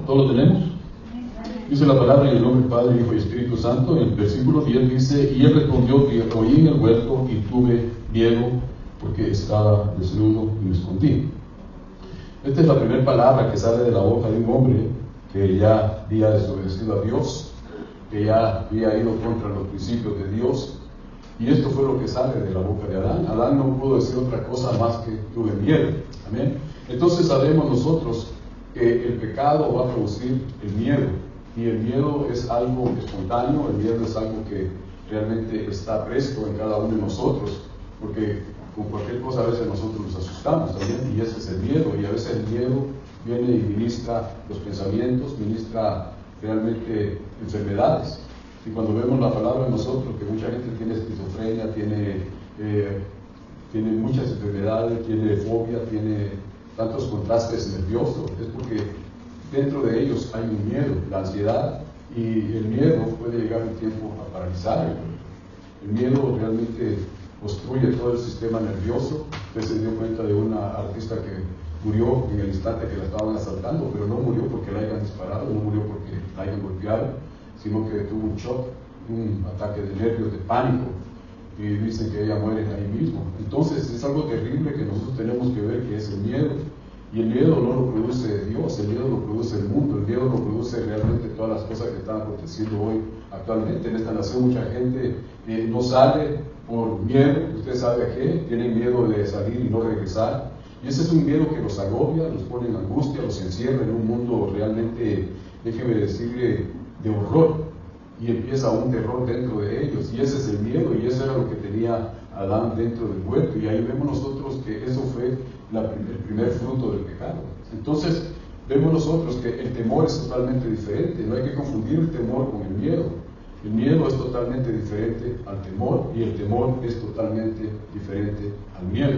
¿Todo lo tenemos? Dice la palabra en el nombre del Padre, Hijo y Espíritu Santo. En el versículo 10 dice: y él respondió que oí en el huerto y tuve miedo porque estaba desnudo y me escondí. Esta es la primera palabra que sale de la boca de un hombre que ya había desobedecido a Dios, que ya había ido contra los principios de Dios. Y esto fue lo que sale de la boca de Adán. Adán no pudo decir otra cosa más que tuve miedo. Amén. Entonces sabemos nosotros que el pecado va a producir el miedo. Y el miedo es algo espontáneo, el miedo es algo que realmente está presto en cada uno de nosotros, porque con cualquier cosa a veces nosotros nos asustamos también, y ese es el miedo. Y a veces el miedo viene y ministra los pensamientos, ministra realmente enfermedades. Y cuando vemos la palabra de nosotros, que mucha gente tiene esquizofrenia, tiene muchas enfermedades, tiene fobia, tiene tantos contrastes nerviosos, es porque dentro de ellos hay un miedo, la ansiedad, y el miedo puede llegar un tiempo a paralizar. El miedo realmente obstruye todo el sistema nervioso. Usted se dio cuenta de una artista que murió en el instante que la estaban asaltando, pero no murió porque la hayan disparado, no murió porque la hayan golpeado, sino que tuvo un shock, un ataque de nervios, de pánico, y dicen que ella muere ahí mismo. Entonces es algo terrible que nosotros tenemos que ver, que es el miedo. Y el miedo no lo produce Dios, el miedo lo produce el mundo, el miedo lo produce realmente todas las cosas que están aconteciendo hoy actualmente. En esta nación mucha gente no sale por miedo, usted sabe a qué, tienen miedo de salir y no regresar. Y ese es un miedo que los agobia, los pone en angustia, los encierra en un mundo realmente, déjeme decirle, de horror. Y empieza un terror dentro de ellos. Y ese es el miedo, y eso era lo que tenía Adán dentro del huerto. Y ahí vemos nosotros que eso fue el primer fruto del pecado. Entonces, vemos nosotros que el temor es totalmente diferente. No hay que confundir el temor con el miedo. El miedo es totalmente diferente al temor, y el temor es totalmente diferente al miedo.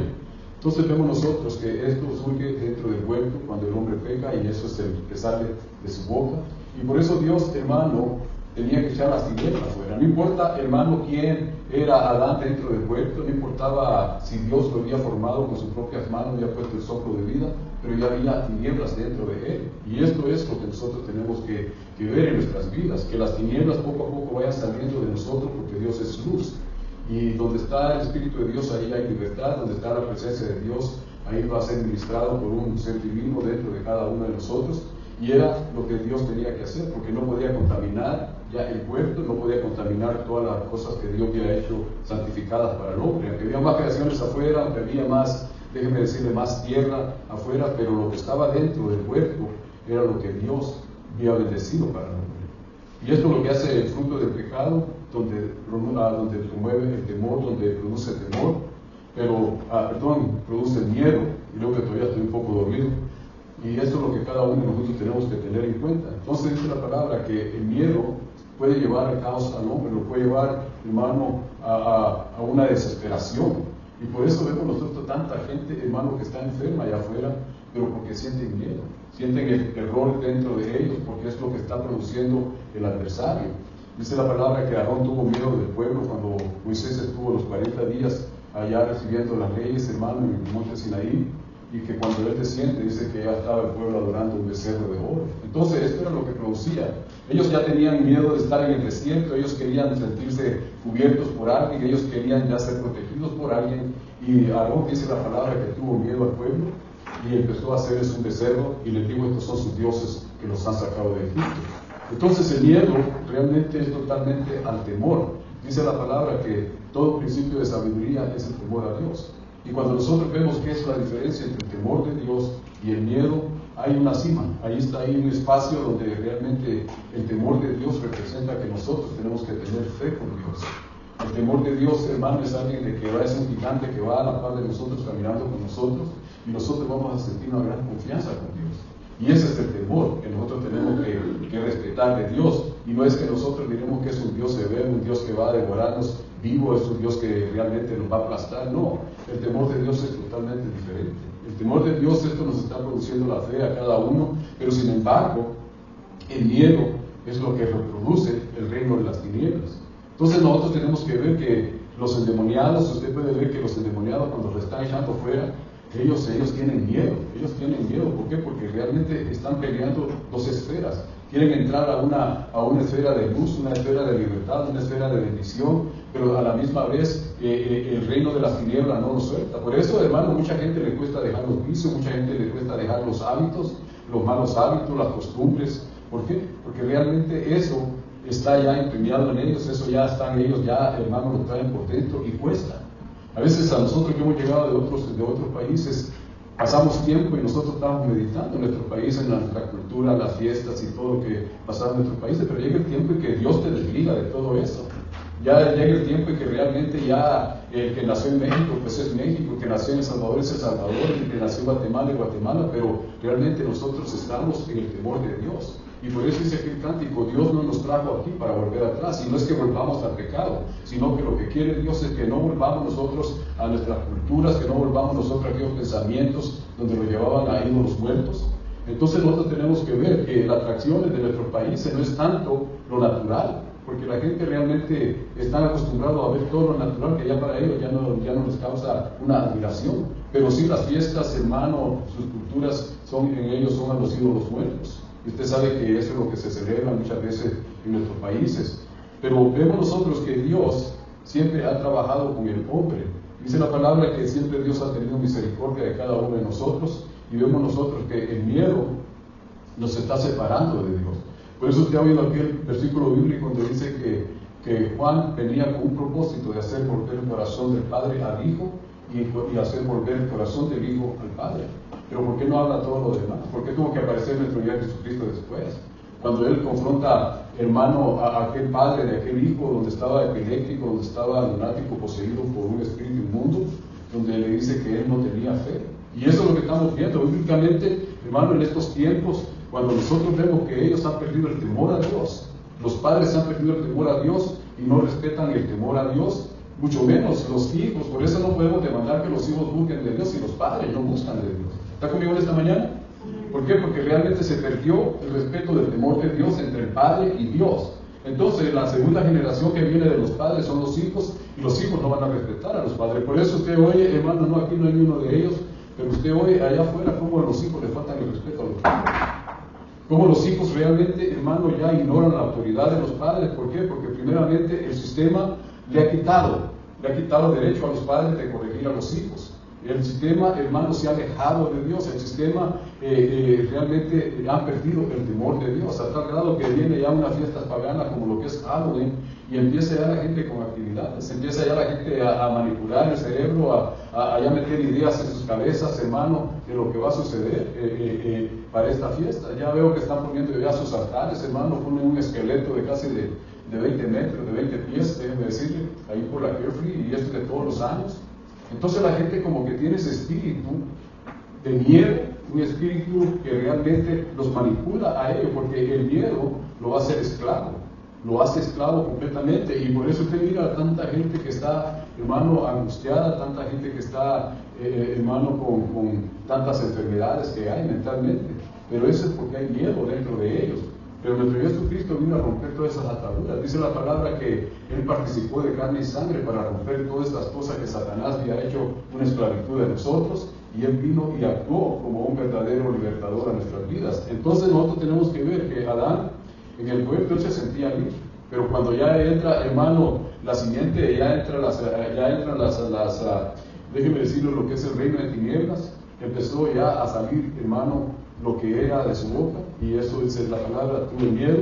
Entonces vemos nosotros que esto surge dentro del huerto cuando el hombre peca, y eso es el que sale de su boca. Y por eso Dios, hermano, tenía que echar las tinieblas afuera. No importa, hermano, quién era Adán dentro del huerto, no importaba si Dios lo había formado con sus propias manos, había puesto el soplo de vida, pero ya había tinieblas dentro de él. Y esto es lo que nosotros tenemos que ver en nuestras vidas, que las tinieblas poco a poco vayan saliendo de nosotros, porque Dios es luz. Y donde está el Espíritu de Dios, ahí hay libertad. Donde está la presencia de Dios, ahí va a ser ministrado por un ser divino dentro de cada uno de nosotros. Y era lo que Dios tenía que hacer, porque no podía contaminar ya el huerto, no podía contaminar todas las cosas que Dios había hecho santificadas para el hombre. Aunque había más creaciones afuera, aunque había más, déjeme decirle, más tierra afuera, pero lo que estaba dentro del huerto era lo que Dios había bendecido para el hombre. Y esto es lo que hace el fruto del pecado, donde promueve el temor, donde produce temor, produce el miedo. Y luego que todavía estoy un poco dormido. Y eso es lo que cada uno de nosotros tenemos que tener en cuenta. Entonces dice la palabra que el miedo puede llevar al caos al hombre, lo puede llevar, hermano, a una desesperación. Y por eso vemos nosotros tanta gente, hermano, que está enferma allá afuera, pero porque sienten miedo, sienten el terror dentro de ellos, porque es lo que está produciendo el adversario. Dice la palabra que Aarón tuvo miedo del pueblo cuando Moisés estuvo los 40 días allá recibiendo las leyes, hermano, en el monte Sinaí. Y que cuando él desciende, dice que ya estaba el pueblo adorando un becerro de oro. Entonces esto era lo que producía. Ellos ya tenían miedo de estar en el desierto, ellos querían sentirse cubiertos por alguien, ellos querían ya ser protegidos por alguien. Y Aarón, dice la palabra, que tuvo miedo al pueblo y empezó a hacerles un becerro y les dijo: estos son sus dioses que los han sacado de Egipto. Entonces el miedo realmente es totalmente al temor. Dice la palabra que todo principio de sabiduría es el temor a Dios. Y cuando nosotros vemos qué es la diferencia entre el temor de Dios y el miedo, hay una cima, ahí está un espacio donde realmente el temor de Dios representa que nosotros tenemos que tener fe con Dios. El temor de Dios, hermano, es alguien de que va, es un gigante que va a la par de nosotros, caminando con nosotros, y nosotros vamos a sentir una gran confianza con Dios. Y ese es el temor que nosotros tenemos que respetar de Dios. Y no es que nosotros diremos que es un Dios severo, un Dios que va a devorarnos vivo, es un Dios que realmente nos va a aplastar. No, el temor de Dios es totalmente diferente. El temor de Dios, esto nos está produciendo la fe a cada uno, pero sin embargo, el miedo es lo que reproduce el reino de las tinieblas. Entonces nosotros tenemos que ver que los endemoniados, usted puede ver que los endemoniados, cuando los están echando fuera, Ellos tienen miedo. ¿Por qué? Porque realmente están peleando dos esferas. Quieren entrar a una esfera de luz, una esfera de libertad, una esfera de bendición, pero a la misma vez el reino de las tinieblas no lo suelta. Por eso, hermano, mucha gente le cuesta dejar los vicios, mucha gente le cuesta dejar los hábitos, los malos hábitos, las costumbres. ¿Por qué? Porque realmente eso está ya impregnado en ellos, eso ya están ellos, ya, hermano, lo traen por dentro y cuesta. A veces a nosotros que hemos llegado de otros países, pasamos tiempo y nosotros estamos meditando en nuestro país, en nuestra cultura, las fiestas y todo lo que pasa en nuestro país, pero llega el tiempo en que Dios te desliga de todo eso. Ya llega el tiempo en que realmente ya el que nació en México, pues es México, el que nació en El Salvador es El Salvador, el que nació en Guatemala es Guatemala, pero realmente nosotros estamos en el temor de Dios. Y por eso dice aquí el cántico, Dios no nos trajo aquí para volver atrás, y no es que volvamos al pecado, sino que lo que quiere Dios es que no volvamos nosotros a nuestras culturas, que no volvamos nosotros a aquellos pensamientos donde nos llevaban a ídolos muertos. Entonces nosotros tenemos que ver que las atracciones de nuestros países no es tanto lo natural, porque la gente realmente está acostumbrada a ver todo lo natural, que ya para ellos ya no les causa una admiración, pero sí las fiestas, hermano, sus culturas en ellos son a los ídolos muertos. Y usted sabe que eso es lo que se celebra muchas veces en nuestros países. Pero vemos nosotros que Dios siempre ha trabajado con el hombre. Dice la palabra que siempre Dios ha tenido misericordia de cada uno de nosotros, y vemos nosotros que el miedo nos está separando de Dios. Por eso usted ha oído aquel versículo bíblico donde dice que Juan venía con un propósito de hacer volver el corazón del Padre al Hijo y hacer volver el corazón del Hijo al Padre. Pero ¿por qué no habla todo lo demás? ¿Por qué tuvo que aparecer nuestro Señor Jesucristo después? Cuando Él confronta, hermano, a aquel padre de aquel hijo donde estaba epiléptico, donde estaba lunático, poseído por un espíritu inmundo, donde le dice que Él no tenía fe. Y eso es lo que estamos viendo bíblicamente, hermano, en estos tiempos, cuando nosotros vemos que ellos han perdido el temor a Dios, los padres han perdido el temor a Dios y no respetan el temor a Dios, mucho menos los hijos. Por eso no podemos demandar que los hijos busquen de Dios y los padres no buscan de Dios. ¿Está conmigo en esta mañana? ¿Por qué? Porque realmente se perdió el respeto del temor de Dios entre el padre y Dios. Entonces la segunda generación que viene de los padres son los hijos, y los hijos no van a respetar a los padres. Por eso usted oye, hermano, no, aquí no hay ni uno de ellos, pero usted oye allá afuera cómo a los hijos les faltan el respeto a los padres. Cómo los hijos realmente, hermano, ya ignoran la autoridad de los padres. ¿Por qué? Porque primeramente el sistema le ha quitado derecho a los padres de corregir a los hijos. El sistema, hermano, se ha alejado de Dios. El sistema realmente ha perdido el temor de Dios, a tal grado que viene ya una fiesta pagana como lo que es Halloween, y empieza ya la gente con actividades, empieza ya la gente a manipular el cerebro, a ya meter ideas en sus cabezas, hermano, de lo que va a suceder para esta fiesta. Ya veo que están poniendo ya sus altares, hermano, ponen un esqueleto de casi de 20 metros, de 20 pies, déjenme decirle, ahí por la Carefree, y esto de todos los años. Entonces la gente como que tiene ese espíritu de miedo, un espíritu que realmente los manipula a ellos, porque el miedo lo hace esclavo, lo hace esclavo completamente. Y por eso usted mira a tanta gente que está, hermano, angustiada, tanta gente que está, hermano, con tantas enfermedades que hay mentalmente, pero eso es porque hay miedo dentro de ellos. Pero nuestro Jesucristo vino a romper todas esas ataduras. Dice la palabra que Él participó de carne y sangre para romper todas estas cosas que Satanás había hecho una esclavitud de nosotros, y Él vino y actuó como un verdadero libertador a nuestras vidas. Entonces nosotros tenemos que ver que Adán en el huerto se sentía libre, pero cuando ya entra, hermano, la simiente, ya entran las déjeme decirlo, lo que es el reino de tinieblas, empezó ya a salir, hermano, lo que era de su boca, y eso es la palabra, tuve miedo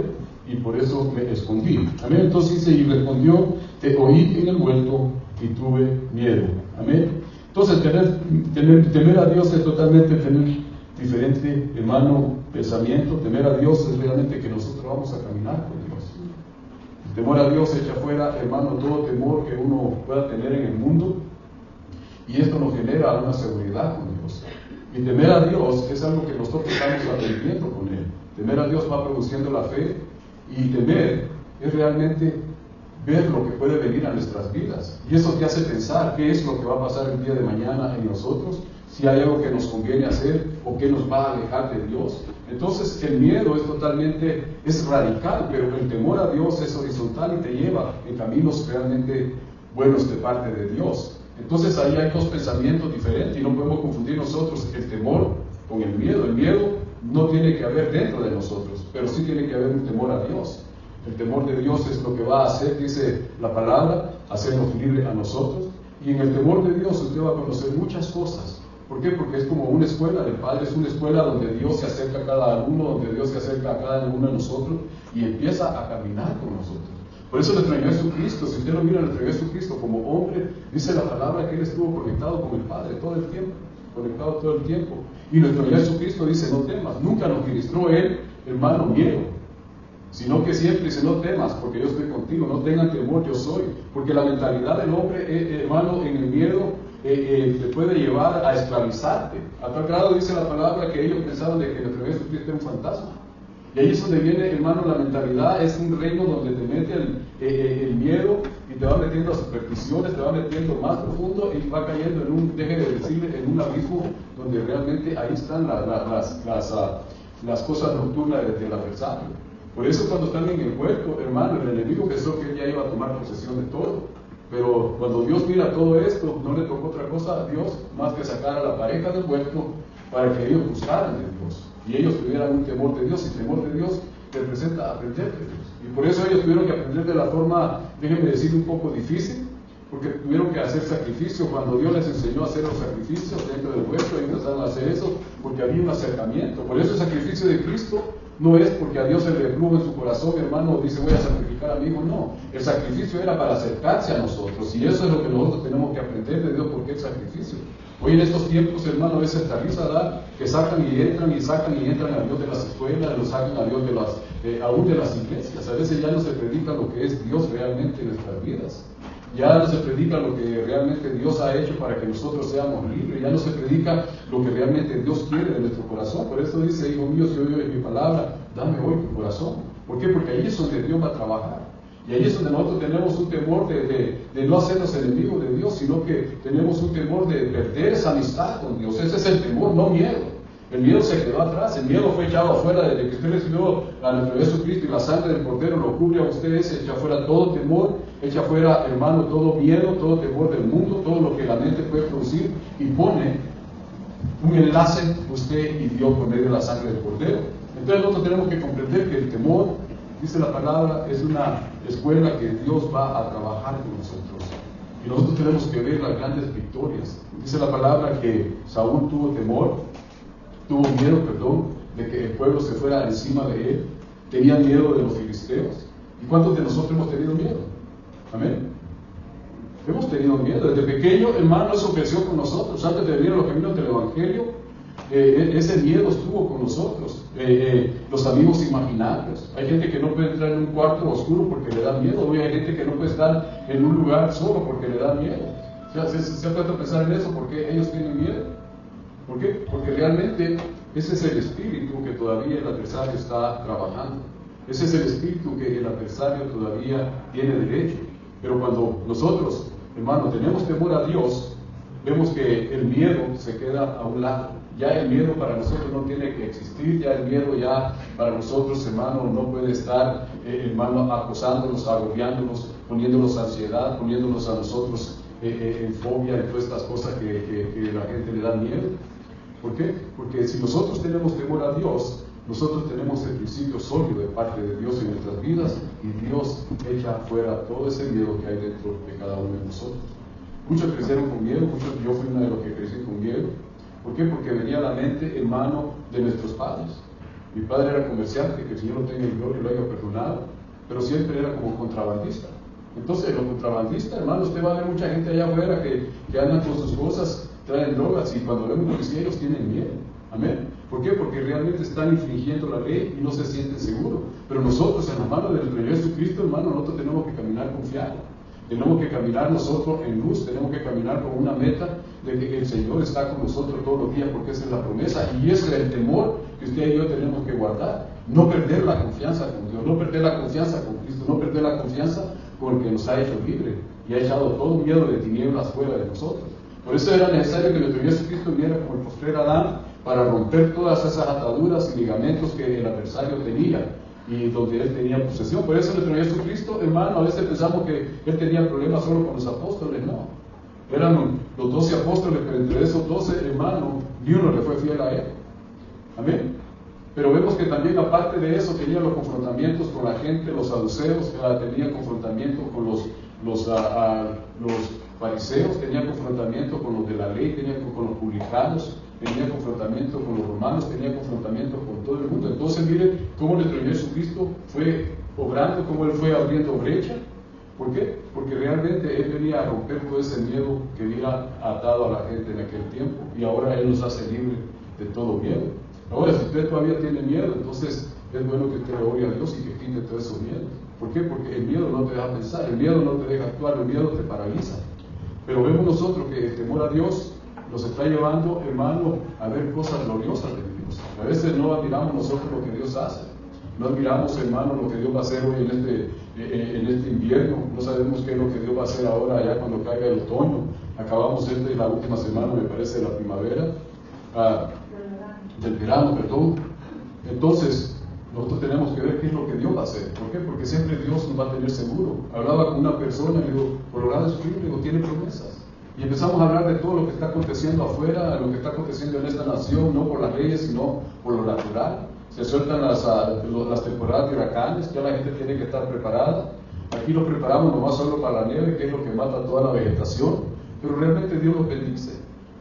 y por eso me escondí. Amén. Entonces dice, y respondió, te oí en el huerto y tuve miedo. Amén. Entonces temer a Dios es totalmente tener diferente, hermano, pensamiento. Temer a Dios es realmente que nosotros vamos a caminar con Dios. El temor a Dios echa fuera, hermano, todo temor que uno pueda tener en el mundo, y esto nos genera una seguridad con Dios. Y temer a Dios es algo que nosotros estamos aprendiendo con Él. Temer a Dios va produciendo la fe, y temer es realmente ver lo que puede venir a nuestras vidas. Y eso te hace pensar qué es lo que va a pasar el día de mañana en nosotros, si hay algo que nos conviene hacer o que nos va a alejar de Dios. Entonces el miedo es radical, pero el temor a Dios es horizontal y te lleva en caminos realmente buenos de parte de Dios. Entonces ahí hay dos pensamientos diferentes y no podemos confundir nosotros el temor con el miedo. El miedo no tiene que haber dentro de nosotros, pero sí tiene que haber un temor a Dios. El temor de Dios es lo que va a hacer, dice la palabra, hacernos libres a nosotros. Y en el temor de Dios usted va a conocer muchas cosas. ¿Por qué? Porque es como una escuela del Padre, es una escuela donde Dios se acerca a cada alumno, donde Dios se acerca a cada uno de nosotros y empieza a caminar con nosotros. Por eso nuestro Señor Jesucristo, si usted lo mira, nuestro Señor Jesucristo como hombre, dice la palabra que Él estuvo conectado con el Padre todo el tiempo, conectado todo el tiempo. Y nuestro Señor Jesucristo dice, no temas, nunca nos ministró Él, hermano, miedo, sino que siempre dice, no temas, porque yo estoy contigo, no tengan temor, yo soy. Porque la mentalidad del hombre, hermano, en el miedo, te puede llevar a esclavizarte. A tal grado dice la palabra que ellos pensaban de que nuestro Señor Jesucristo era un fantasma. Y ahí es donde viene, hermano, la mentalidad. Es un reino donde te mete el miedo y te va metiendo a supersticiones, te va metiendo más profundo y va cayendo en un, deje de decirle, en un abismo donde realmente ahí están las cosas nocturnas del adversario. Por eso cuando están en el huerto, hermano, el enemigo pensó que él ya iba a tomar posesión de todo. Pero cuando Dios mira todo esto, no le tocó otra cosa a Dios más que sacar a la pareja del huerto para que ellos buscaran de Dios. Y ellos tuvieran un temor de Dios, y temor de Dios representa aprender de Dios. Y por eso ellos tuvieron que aprender de la forma, déjenme decir, un poco difícil, porque tuvieron que hacer sacrificio. Cuando Dios les enseñó a hacer los sacrificios dentro del huerto, ellos empezaron a hacer eso porque había un acercamiento. Por eso el sacrificio de Cristo no es porque a Dios se le plugo en su corazón, hermano, dice voy a sacrificar a mi hijo, no. El sacrificio era para acercarse a nosotros, y eso es lo que nosotros tenemos que aprender de Dios, porque el sacrificio. Hoy en estos tiempos, hermano, a veces tariza da que sacan y entran a Dios de las escuelas, lo sacan a Dios aún de las iglesias. A veces ya no se predica lo que es Dios realmente en nuestras vidas. Ya no se predica lo que realmente Dios ha hecho para que nosotros seamos libres. Ya no se predica lo que realmente Dios quiere de nuestro corazón. Por eso dice, hijo mío, si oye mi palabra, dame hoy tu corazón. ¿Por qué? Porque ahí es donde Dios va a trabajar. Y ahí es donde nosotros tenemos un temor de no hacernos enemigos de Dios, sino que tenemos un temor de perder esa amistad con Dios. Ese es el temor, no miedo. El miedo se quedó atrás, el miedo fue echado afuera desde que usted recibió a nuestro Jesucristo y la sangre del Cordero lo cubre a usted, se echa afuera todo temor, echa afuera, hermano, todo miedo, todo temor del mundo, todo lo que la mente puede producir y pone un enlace usted y Dios por medio de la sangre del Cordero. Entonces nosotros tenemos que comprender que el temor, dice la palabra, es una escuela que Dios va a trabajar con nosotros. Y nosotros tenemos que ver las grandes victorias. Dice la palabra que Saúl tuvo miedo, de que el pueblo se fuera encima de él. Tenía miedo de los filisteos. ¿Y cuántos de nosotros hemos tenido miedo? Amén. Hemos tenido miedo. Desde pequeño, hermano, eso creció con nosotros. Antes de venir a los caminos del Evangelio, ese miedo estuvo con nosotros. Los amigos imaginarios. Hay gente que no puede entrar en un cuarto oscuro porque le da miedo. Hoy hay gente que no puede estar en un lugar solo porque le da miedo. ¿Se ha puesto a pensar en eso? ¿Por qué ellos tienen miedo? ¿Por qué? Porque realmente ese es el espíritu que todavía el adversario está trabajando. Ese es el espíritu que el adversario todavía tiene derecho. Pero cuando nosotros, hermanos, tenemos temor a Dios, vemos que el miedo se queda a un lado. Ya el miedo para nosotros no tiene que existir, ya el miedo ya para nosotros, hermano, no puede estar, hermano, acosándonos, agobiándonos, poniéndonos ansiedad, poniéndonos a nosotros en fobia, en todas estas cosas que la gente le da miedo. ¿Por qué? Porque si nosotros tenemos temor a Dios, nosotros tenemos el principio sólido de parte de Dios en nuestras vidas y Dios echa fuera todo ese miedo que hay dentro de cada uno de nosotros. Muchos crecieron con miedo, yo fui uno de los que crecí con miedo. ¿Por qué? Porque venía a la mente en mano de nuestros padres. Mi padre era comerciante, que el Señor lo tenga en gloria y lo haya perdonado, pero siempre era como contrabandista. Entonces, los contrabandistas, hermano, usted va a ver mucha gente allá afuera que andan con sus cosas, traen drogas, y cuando ven un policía ellos tienen miedo. Amén. ¿Por qué? Porque realmente están infringiendo la ley y no se sienten seguros. Pero nosotros, en la mano del Señor Jesucristo, hermano, nosotros tenemos que caminar confiados. Tenemos que caminar nosotros en luz, tenemos que caminar con una meta de que el Señor está con nosotros todos los días, porque esa es la promesa y ese es el temor que usted y yo tenemos que guardar. No perder la confianza con Dios, no perder la confianza con Cristo, no perder la confianza con el que nos ha hecho libre y ha echado todo miedo de tinieblas fuera de nosotros. Por eso era necesario que nuestro Jesucristo viniera como el postrer Adán para romper todas esas ataduras y ligamentos que el adversario tenía y donde él tenía posesión. Por eso nuestro Jesucristo, hermano, a veces pensamos que él tenía problemas solo con los apóstoles. No, Eran los 12 apóstoles, pero entre esos 12 hermanos, ni uno le fue fiel a él. Amén. Pero vemos que también, aparte de eso, tenía los confrontamientos con la gente, los saduceos, tenía confrontamiento con los fariseos, tenía confrontamiento con los de la ley, tenía con los publicanos, tenía confrontamiento con los romanos, tenía confrontamiento con todo el mundo. Entonces, mire cómo nuestro Señor Jesucristo fue obrando, cómo Él fue abriendo brecha. ¿Por qué? Porque realmente Él venía a romper todo ese miedo que había atado a la gente en aquel tiempo, y ahora Él nos hace libre de todo miedo. Ahora, si usted todavía tiene miedo, entonces es bueno que usted ore a Dios y que quite todos esos miedos. ¿Por qué? Porque el miedo no te deja pensar, el miedo no te deja actuar, el miedo te paraliza. Pero vemos nosotros que el temor a Dios nos está llevando, hermano, a ver cosas gloriosas de Dios. A veces no admiramos nosotros lo que Dios hace. No admiramos, hermano, lo que Dios va a hacer hoy en este invierno. No sabemos qué es lo que Dios va a hacer ahora, ya cuando caiga el otoño. Acabamos la última semana, me parece, de la primavera. Del verano, perdón. Entonces, nosotros tenemos que ver qué es lo que Dios va a hacer. ¿Por qué? Porque siempre Dios nos va a tener seguro. Hablaba con una persona y le digo, Colorado Springs, le digo, tiene promesas. Y empezamos a hablar de todo lo que está aconteciendo afuera, lo que está aconteciendo en esta nación, no por las leyes, sino por lo natural. Se sueltan las temporadas de huracanes, ya la gente tiene que estar preparada. Aquí lo preparamos nomás solo para la nieve, que es lo que mata toda la vegetación, pero realmente Dios los bendice.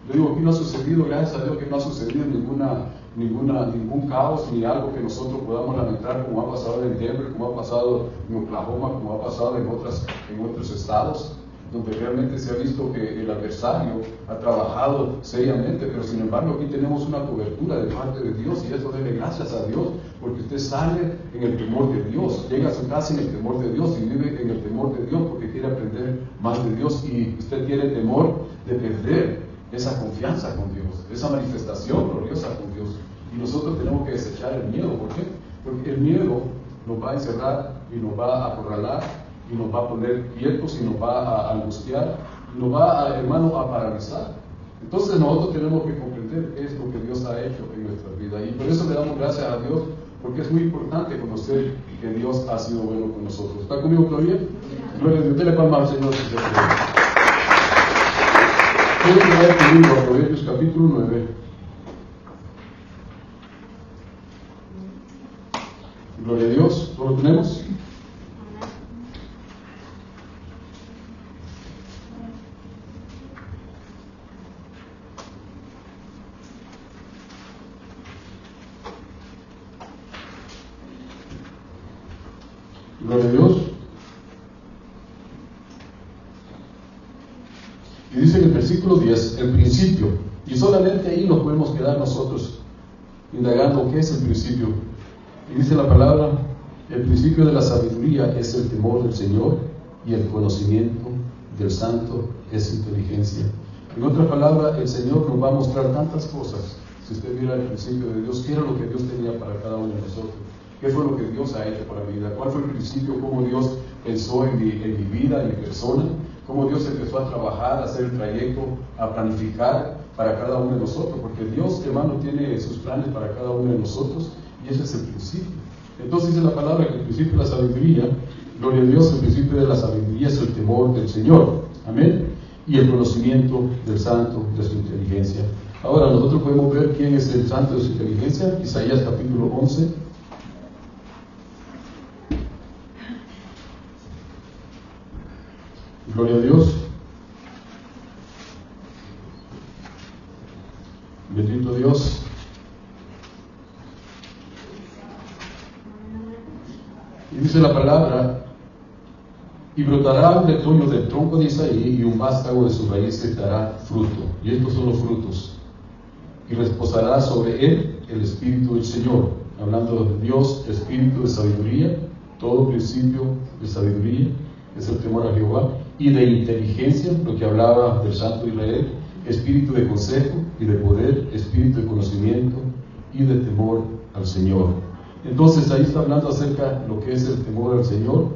Yo digo, aquí no ha sucedido, gracias a Dios que no ha sucedido ningún caos ni algo que nosotros podamos lamentar, como ha pasado en Denver, como ha pasado en Oklahoma, como ha pasado en otros estados, donde realmente se ha visto que el adversario ha trabajado seriamente, pero sin embargo aquí tenemos una cobertura de parte de Dios, y eso debe gracias a Dios, porque usted sale en el temor de Dios, llega a su casa en el temor de Dios y vive en el temor de Dios porque quiere aprender más de Dios, y usted tiene temor de perder esa confianza con Dios, esa manifestación gloriosa con Dios. Y nosotros tenemos que desechar el miedo. ¿Por qué? Porque el miedo nos va a encerrar y nos va a acorralar y nos va a poner quietos y nos va a angustiar y nos va, hermano, a paralizar. Entonces nosotros tenemos que comprender qué es lo que Dios ha hecho en nuestra vida, y por eso le damos gracias a Dios, porque es muy importante conocer que Dios ha sido bueno con nosotros. ¿Está conmigo todavía? Gloria a Dios. Dele palmas al Señor. Quiero que vaya conmigo a Proverbios capítulo 9. Gloria a Dios. ¿Lo tenemos? Gloria a Dios. Y dice en el versículo 10, el principio, y solamente ahí nos podemos quedar nosotros indagando qué es el principio. Y dice la palabra, el principio de la sabiduría es el temor del Señor, y el conocimiento del Santo es inteligencia. En otra palabra, el Señor nos va a mostrar tantas cosas. Si usted mira el principio de Dios, ¿qué era lo que Dios tenía para cada uno de nosotros? ¿Qué fue lo que Dios ha hecho para mi vida? ¿Cuál fue el principio? ¿Cómo Dios pensó en mi vida, en mi persona? ¿Cómo Dios empezó a trabajar, a hacer el trayecto, a planificar para cada uno de nosotros? Porque Dios, hermano, tiene sus planes para cada uno de nosotros, y ese es el principio. Entonces dice la palabra que el principio de la sabiduría, gloria a Dios, el principio de la sabiduría es el temor del Señor. Amén. Y el conocimiento del Santo, de su inteligencia. Ahora nosotros podemos ver quién es el Santo de su inteligencia. Isaías capítulo 11. Gloria a Dios. Bendito Dios. Y dice la palabra, y brotará un retoño del tronco de Isaí, y un vástago de sus raíces dará fruto. Y estos son los frutos. Y reposará sobre él el Espíritu del Señor. Hablando de Dios, espíritu de sabiduría, todo principio de sabiduría es el temor a Jehová, y de inteligencia, lo que hablaba del Santo Israel, espíritu de consejo y de poder, espíritu de conocimiento y de temor al Señor. Entonces ahí está hablando acerca de lo que es el temor al Señor,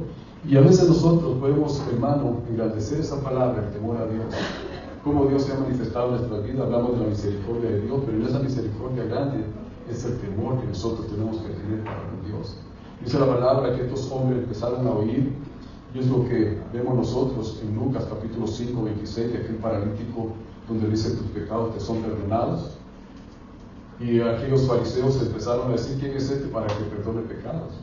y a veces nosotros podemos, hermano, engrandecer esa palabra, el temor a Dios, cómo Dios se ha manifestado en nuestra vida. Hablamos de la misericordia de Dios, pero en esa misericordia grande es el temor que nosotros tenemos que tener para con Dios. Dice la palabra que estos hombres empezaron a oír Y es lo que vemos nosotros en Lucas capítulo 5, 26, de aquel paralítico donde dice: tus pecados te son perdonados. Y aquellos fariseos empezaron a decir: ¿quién es este para que perdone pecados?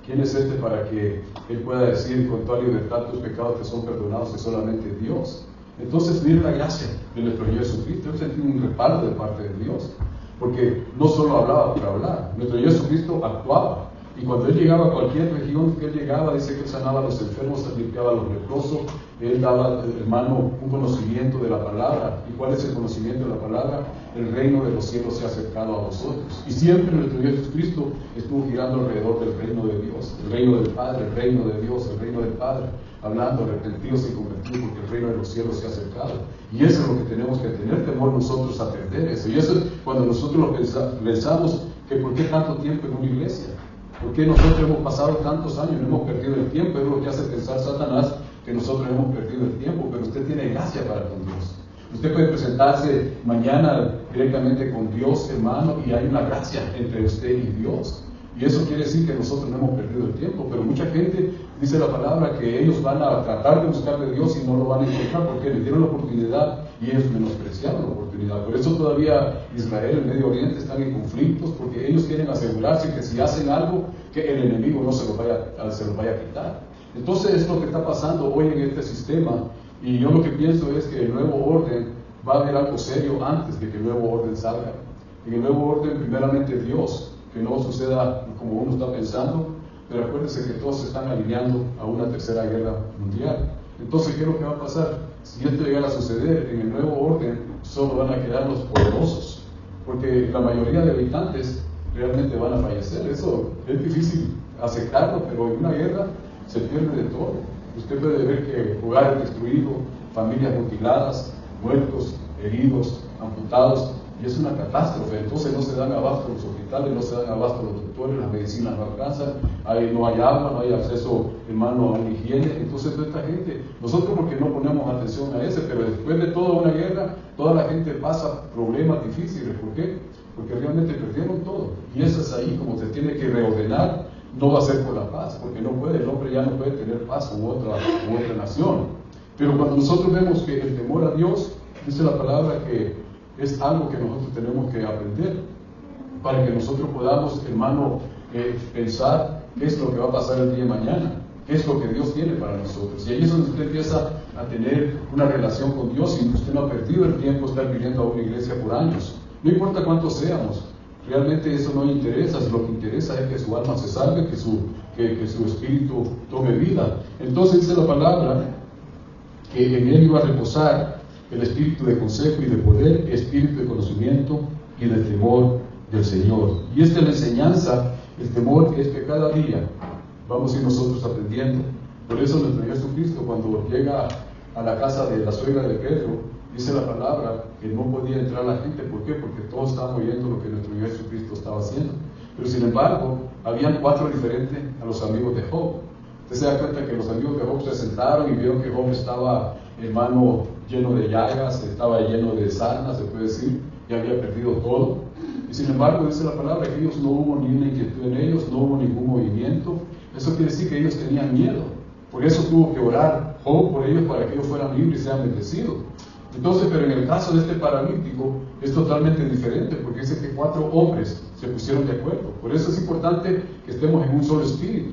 ¿Quién es este para que él pueda decir con toda libertad: tus pecados te son perdonados? Es solamente Dios. Entonces viene la gracia de nuestro Señor Jesucristo. Él sentía un respaldo de parte de Dios, porque no solo hablaba por hablar. Nuestro Señor Jesucristo actuaba. Y cuando Él llegaba a cualquier región que Él llegaba, dice que Él sanaba a los enfermos, limpiaba a los leprosos. Él daba, hermano, un conocimiento de la palabra. ¿Y cuál es el conocimiento de la palabra? El reino de los cielos se ha acercado a vosotros. Y siempre nuestro Dios Jesucristo estuvo girando alrededor del reino de Dios, el reino del Padre, el reino de Dios, el reino del Padre, hablando: arrepentidos y convertidos, porque el reino de los cielos se ha acercado. Y eso es lo que tenemos que tener temor nosotros, a atender eso. Y eso es cuando nosotros lo pensamos, que ¿por qué tanto tiempo en una iglesia? ¿Por qué nosotros hemos pasado tantos años y no hemos perdido el tiempo? Es lo que hace pensar Satanás, que nosotros hemos perdido el tiempo. Pero usted tiene gracia para con Dios. Usted puede presentarse mañana directamente con Dios, hermano, y hay una gracia entre usted y Dios. Y eso quiere decir que nosotros no hemos perdido el tiempo. Pero mucha gente dice la palabra que ellos van a tratar de buscar de Dios y no lo van a encontrar porque les dieron la oportunidad y ellos menospreciaron la oportunidad. Por eso todavía Israel, el Medio Oriente, están en conflictos, porque ellos quieren asegurarse que si hacen algo, que el enemigo no se los vaya a quitar. Entonces es lo que está pasando hoy en este sistema. Y yo lo que pienso es que el nuevo orden va a haber algo serio antes de que el nuevo orden salga. En el nuevo orden, primeramente Dios, que no suceda como uno está pensando, pero acuérdense que todos se están alineando a una tercera guerra mundial. Entonces, ¿qué es lo que va a pasar? Si esto llegara a suceder, en el nuevo orden solo van a quedar los poderosos, porque la mayoría de habitantes realmente van a fallecer. Eso es difícil aceptarlo, pero en una guerra se pierde de todo. Usted puede ver que hogares destruidos, familias mutiladas, muertos, heridos, amputados, y es una catástrofe. Entonces no se dan abasto los hospitales, no se dan abasto los doctores, las medicinas no alcanzan, no hay agua, no hay acceso, hermano, a la higiene. Entonces toda esta gente, nosotros porque no ponemos atención a ese, pero después de toda una guerra, toda la gente pasa problemas difíciles. ¿Por qué? Porque realmente perdieron todo. Y eso es ahí como se tiene que reordenar. No va a ser por la paz, porque no puede, el hombre ya no puede tener paz con otra nación. Pero cuando nosotros vemos que el temor a Dios, dice la palabra que es algo que nosotros tenemos que aprender, para que nosotros podamos, hermano, pensar qué es lo que va a pasar el día de mañana, qué es lo que Dios tiene para nosotros. Y ahí es donde usted empieza a tener una relación con Dios, y usted no ha perdido el tiempo de estar viniendo a una iglesia por años. No importa cuántos seamos. Realmente eso no interesa. Lo que interesa es que su alma se salve, que su espíritu tome vida. Entonces dice la palabra que en él iba a reposar el espíritu de consejo y de poder, espíritu de conocimiento y de temor del Señor. Y esta es la enseñanza. El temor es que cada día vamos a ir nosotros aprendiendo. Por eso nuestro Señor Jesucristo, cuando llega a la casa de la suegra de Pedro, dice la palabra que no podía entrar la gente. ¿Por qué? Porque todos estaban oyendo lo que nuestro Señor Jesucristo estaba haciendo. Pero sin embargo, habían 4 diferentes a los amigos de Job. Usted se da cuenta que los amigos de Job se sentaron y vieron que Job estaba, hermano, lleno de llagas, estaba lleno de sarnas, se puede decir, y había perdido todo. Y sin embargo, dice la palabra que ellos no hubo ni una inquietud en ellos, no hubo ningún movimiento. Eso quiere decir que ellos tenían miedo. Por eso tuvo que orar Job por ellos, para que ellos fueran libres y sean bendecidos. Entonces, pero en el caso de este paralítico es totalmente diferente, porque dice que 4 hombres se pusieron de acuerdo. Por eso es importante que estemos en un solo espíritu.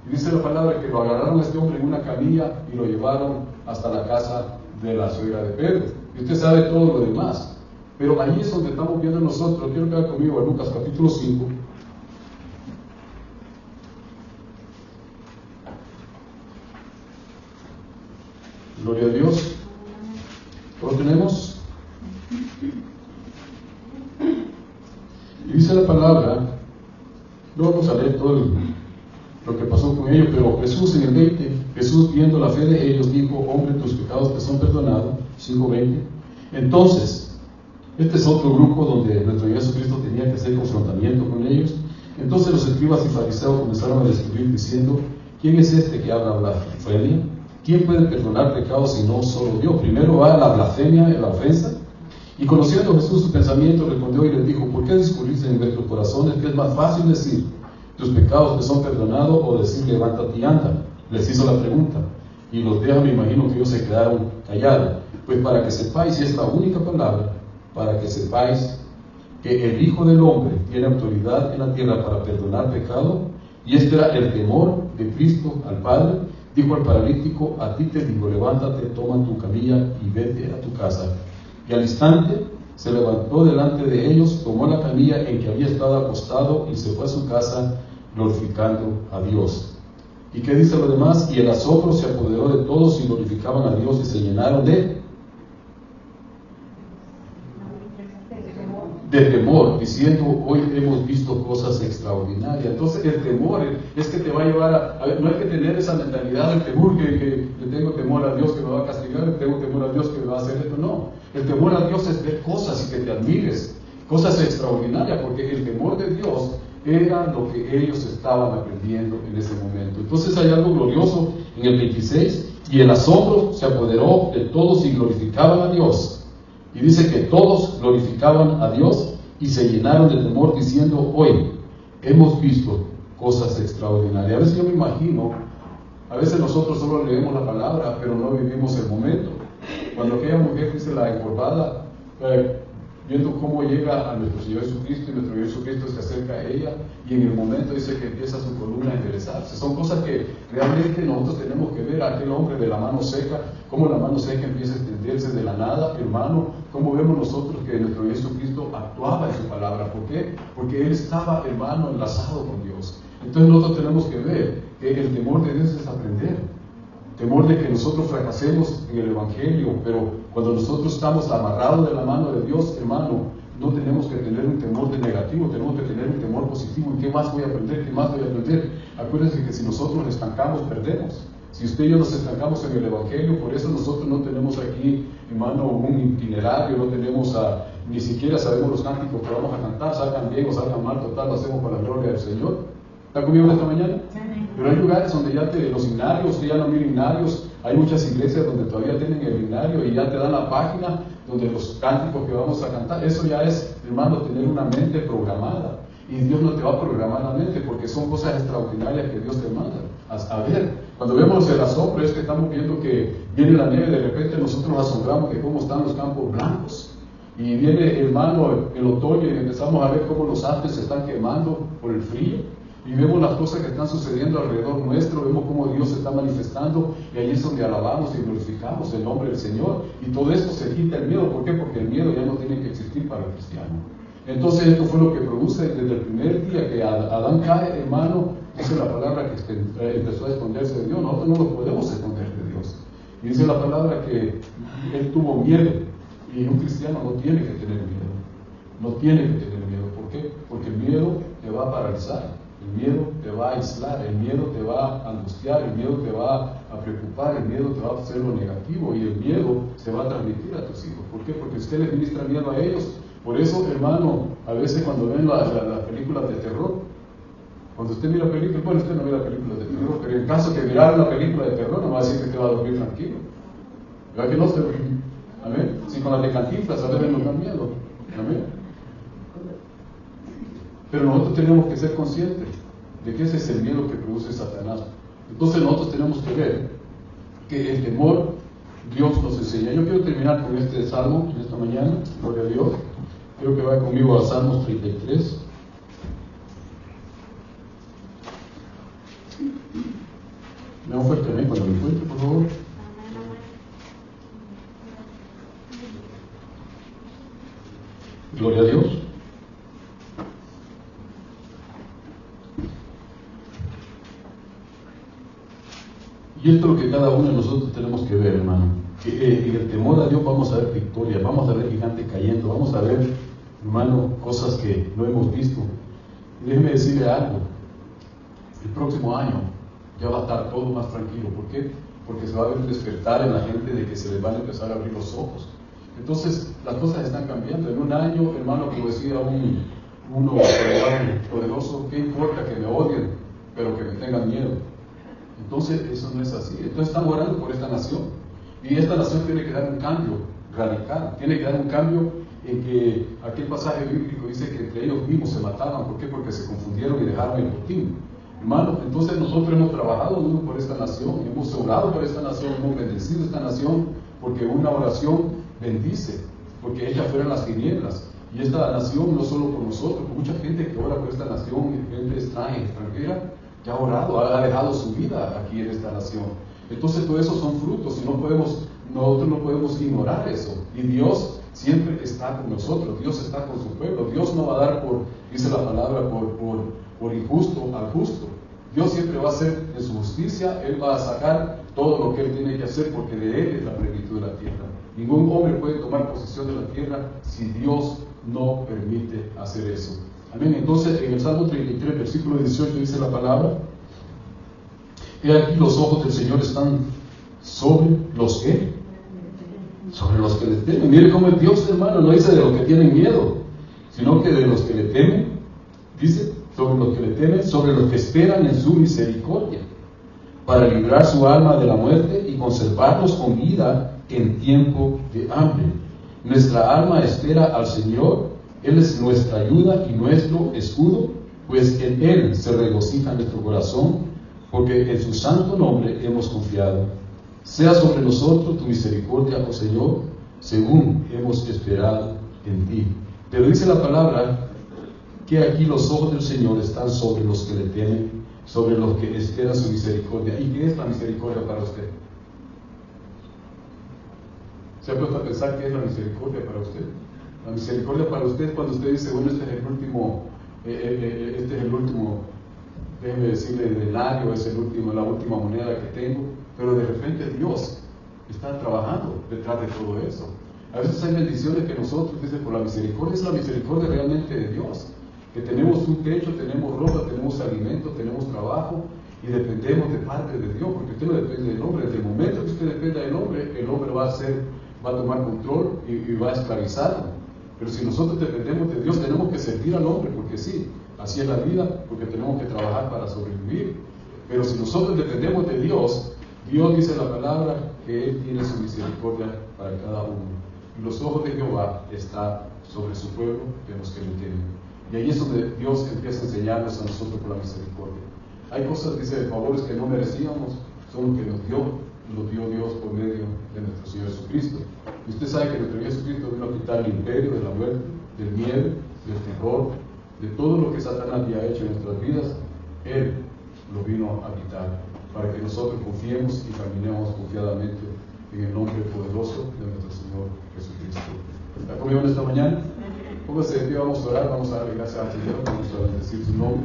Y dice la palabra que lo agarraron a este hombre en una camilla y lo llevaron hasta la casa de la suegra de Pedro. Y usted sabe todo lo demás. Pero ahí es donde estamos viendo nosotros. Quiero que vaya conmigo a Lucas capítulo 5. Gloria a Dios. ¿Lo tenemos? Y dice la palabra, no vamos a leer todo lo que pasó con ellos, pero Jesús en el 20, Jesús viendo la fe de ellos dijo: hombre, tus pecados te son perdonados. 5:20. Entonces, este es otro grupo donde nuestro Jesucristo tenía que hacer confrontamiento con ellos. Entonces los escribas y fariseos comenzaron a discutir diciendo: ¿quién es este que habla blasfemia? ¿Quién puede perdonar pecados si no solo Dios? Primero va la blasfemia, la ofensa. Y conociendo Jesús su pensamiento, respondió y les dijo: ¿por qué discurrís en vuestros corazones? Que es más fácil decir: tus pecados te son perdonados, o decir: levántate y anda. les hizo la pregunta y los deja, me imagino que ellos se quedaron callados. Pues para que sepáis, y es la única palabra, para que sepáis que el Hijo del Hombre tiene autoridad en la tierra para perdonar pecado, y este era el temor de Cristo al Padre. Dijo al paralítico: a ti te digo, levántate, toma tu camilla y vete a tu casa. Y al instante se levantó delante de ellos, tomó la camilla en que había estado acostado y se fue a su casa glorificando a Dios. ¿Y qué dice lo demás? Y el asombro se apoderó de todos y glorificaban a Dios y se llenaron de temor, diciendo: hoy hemos visto cosas extraordinarias. Entonces el temor es que te va a llevar a no hay que tener esa mentalidad del temor que le tengo temor a Dios que me va a castigar, le tengo temor a Dios que me va a hacer esto. No, el temor a Dios es ver cosas y que te admires, cosas extraordinarias, porque el temor de Dios era lo que ellos estaban aprendiendo en ese momento. Entonces hay algo glorioso en el 26: y el asombro se apoderó de todos y glorificaban a Dios. Y dice que todos glorificaban a Dios y se llenaron de temor, diciendo: hoy hemos visto cosas extraordinarias. A veces yo me imagino, a veces nosotros solo leemos la palabra, pero no vivimos el momento. Cuando aquella mujer dice la encorvada, viendo cómo llega a nuestro Señor Jesucristo, y nuestro Señor Jesucristo se acerca a ella, y en el momento dice que empieza su columna a enderezarse. Son cosas que realmente nosotros tenemos que ver. A aquel hombre de la mano seca, cómo la mano seca empieza a extenderse de la nada, hermano. Cómo vemos nosotros que nuestro Señor Jesucristo actuaba en su palabra. ¿Por qué? Porque Él estaba, hermano, enlazado con Dios. Entonces nosotros tenemos que ver que el temor de Dios es aprender. Temor de que nosotros fracasemos en el Evangelio, pero cuando nosotros estamos amarrados de la mano de Dios, hermano, no tenemos que tener un temor de negativo, tenemos que tener un temor positivo. ¿Y qué más voy a aprender? ¿Qué más voy a aprender? Acuérdense que si nosotros nos estancamos, perdemos. Si usted y yo nos estancamos en el Evangelio, por eso nosotros no tenemos aquí, hermano, un itinerario, no tenemos ni siquiera sabemos los cánticos que vamos a cantar, salgan bien o salgan mal, total, lo hacemos para la gloria del Señor. ¿Está conmigo esta mañana? Sí. Pero hay lugares donde ya los himnarios, ya no hay himnarios, hay muchas iglesias donde todavía tienen el himnario y ya te dan la página donde los cánticos que vamos a cantar. Eso ya es, hermano, tener una mente programada. Y Dios no te va a programar la mente, porque son cosas extraordinarias que Dios te manda. A ver, cuando vemos el asombro es que estamos viendo que viene la nieve, de repente nosotros nos asombramos de cómo están los campos blancos. Y viene, hermano, el otoño y empezamos a ver cómo los árboles se están quemando por el frío. Y vemos las cosas que están sucediendo alrededor nuestro, vemos cómo Dios se está manifestando, y ahí es donde alabamos y glorificamos el nombre del Señor. Y todo esto se quita el miedo. ¿Por qué? Porque el miedo ya no tiene que existir para el cristiano. Entonces esto fue lo que produce desde el primer día que Adán cae, hermano, dice la palabra que empezó a esconderse de Dios. Nosotros no nos podemos esconder de Dios. Y dice la palabra que él tuvo miedo, y un cristiano no tiene que tener miedo. No tiene que tener miedo. ¿Por qué? Porque el miedo te va a paralizar. El miedo te va a aislar, el miedo te va a angustiar, el miedo te va a preocupar, el miedo te va a hacer lo negativo, y el miedo se va a transmitir a tus hijos. ¿Por qué? Porque usted les ministra miedo a ellos. Por eso, hermano, a veces cuando ven las películas de terror, cuando usted mira películas, bueno, usted no mira películas de terror, pero en caso que mirar una película de terror, no va a decir que te va a dormir tranquilo. ¿Verdad que no? Amén. Si con las de Cantinflas a veces nos dan miedo. Amén. Pero nosotros tenemos que ser conscientes de que ese es el miedo que produce Satanás. Entonces nosotros tenemos que ver que el temor Dios nos enseña. Yo quiero terminar con este salmo en esta mañana, gloria a Dios. Quiero que vaya conmigo a Salmos 33. Me da un fuerte amén cuando me encuentre, por favor. Gloria a Dios. Y esto es lo que cada uno de nosotros tenemos que ver, hermano. Que en el temor a Dios vamos a ver victoria, vamos a ver gigantes cayendo, vamos a ver, hermano, cosas que no hemos visto. Y déjeme decirle algo. El próximo año ya va a estar todo más tranquilo. ¿Por qué? Porque se va a ver un despertar en la gente de que se les van a empezar a abrir los ojos. Entonces, las cosas están cambiando. En un año, hermano, como decía uno poderoso, ¿qué importa que me odien, pero que me tengan miedo? Entonces, eso no es así. Entonces, estamos orando por esta nación. Y esta nación tiene que dar un cambio radical. Tiene que dar un cambio en que aquel pasaje bíblico dice que entre ellos mismos se mataban. ¿Por qué? Porque se confundieron y dejaron el botín. Hermano, entonces nosotros hemos trabajado duro por esta nación, hemos orado por esta nación, hemos bendecido esta nación, porque una oración bendice, porque ella fuera en las tinieblas. Y esta nación, no solo por nosotros, mucha gente que ora por esta nación, gente extranjera, que ha orado, ha dejado su vida aquí en esta nación. Entonces todo eso son frutos y nosotros no podemos ignorar eso. Y Dios siempre está con nosotros, Dios está con su pueblo. Dios no va a dar dice la palabra, por injusto al justo. Dios siempre va a hacer en su justicia, Él va a sacar todo lo que Él tiene que hacer, porque de Él es la plenitud de la tierra. Ningún hombre puede tomar posesión de la tierra si Dios no permite hacer eso. Amén. Entonces en el Salmo 33, versículo 18 dice la palabra: he aquí los ojos del Señor están sobre los que, sobre los que le temen. Mire cómo es Dios, hermano, no dice de los que tienen miedo, sino que de los que le temen. Dice sobre los que le temen, sobre los que esperan en su misericordia, para librar su alma de la muerte y conservarlos con vida en tiempo de hambre. Nuestra alma espera al Señor, Él es nuestra ayuda y nuestro escudo, pues en Él se regocija nuestro corazón, porque en su santo nombre hemos confiado. Sea sobre nosotros tu misericordia, oh Señor, según hemos esperado en ti. Pero dice la palabra que aquí los ojos del Señor están sobre los que le temen, sobre los que esperan su misericordia. ¿Y qué es la misericordia para usted? ¿Se ha puesto a pensar qué es la misericordia para usted? La misericordia para usted es cuando usted dice, bueno, este es el último, déjeme decirle, denario, es la última moneda que tengo, pero de repente Dios está trabajando detrás de todo eso. A veces hay bendiciones que nosotros, dice, por la misericordia, es la misericordia realmente de Dios, que tenemos un techo, tenemos ropa, tenemos alimento, tenemos trabajo, y dependemos de parte de Dios, porque usted no depende del hombre. Desde el momento que usted dependa del hombre, el hombre va a tomar control y va a esclavizarlo. Pero si nosotros dependemos de Dios, tenemos que servir al hombre, porque sí, así es la vida, porque tenemos que trabajar para sobrevivir. Pero si nosotros dependemos de Dios, Dios dice en la palabra que Él tiene su misericordia para cada uno. Y los ojos de Jehová están sobre su pueblo, de los que le temen. Y ahí es donde Dios empieza a enseñarnos a nosotros por la misericordia. Hay cosas, dice, de favores que no merecíamos, son los que nos dio Dios por medio de nuestro Señor Jesucristo. Y usted sabe que nuestro Señor Jesucristo vino a quitar el imperio de la muerte, del miedo, del terror, de todo lo que Satanás había hecho en nuestras vidas. Él lo vino a quitar, para que nosotros confiemos y caminemos confiadamente en el nombre poderoso de nuestro Señor Jesucristo. ¿Está conmigo en esta mañana? Póngase de pie, vamos a orar, vamos a darle gracias al Señor, vamos a bendecir su nombre.